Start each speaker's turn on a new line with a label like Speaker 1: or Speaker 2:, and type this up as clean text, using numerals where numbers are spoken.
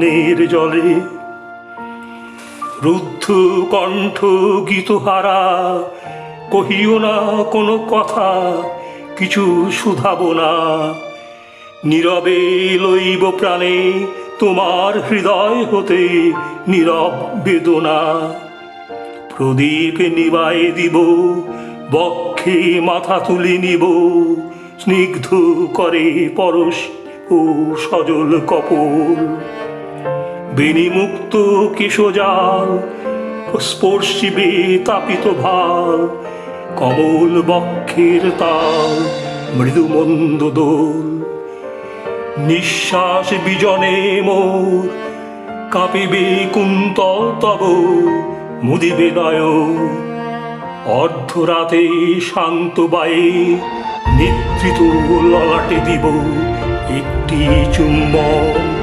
Speaker 1: নীর জলে রুদ্ধ কণ্ঠ গীতহারা, কহিও না কোনো কথা, কিছু শুধাব না। নীরবে লইব প্রাণে তোমার হৃদয় হতে নীরব বেদনা। প্রদীপ নিবাই দিব, বক্ষে মাথা তুলি নিব, স্নিগ্ধ করে পরশ ও সজল কপোল। বেণীমুক্ত কেশজাল স্পর্শিবে তাপিত ভাল, কমল বক্ষের তাল মৃদু মন্দ দোল। নিঃশ্বাস বিজনে মোর কাঁপিবে কুন্তল তব, মুদিবে নয়ন। অর্ধরাতে শান্ত বায়ে নিদ্রিত ললাটে দিব একটি চুম্বন।